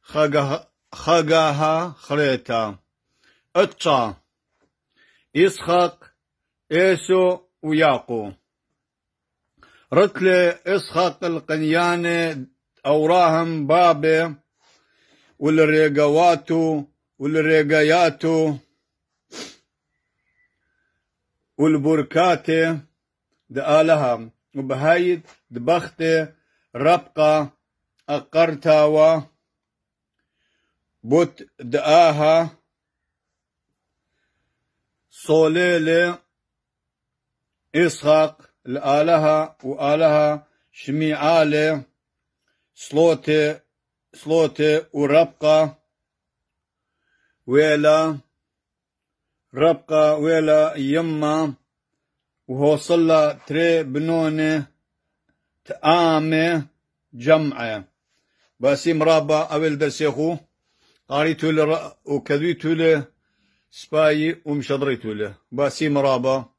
خقاها خريتا اتشا إسحاق إيسو وياقو رتلي إسحاق القنيانة أوراهم بابي والريقواتو والريقياتو والبركاتي دآلها وبهايد دبختي ربقة أقرتاوا بوت دآها صوليلي إسحاق الآلهة وآلهة شميعالي صلوتي وربقة ويلا ربقة ويلا يما وهو صلى تري بنوني تآمي جمعة باسيم رابا أول درسيخو قاريتو وكذويتو له سباي ومشضريتو له باسيم رابا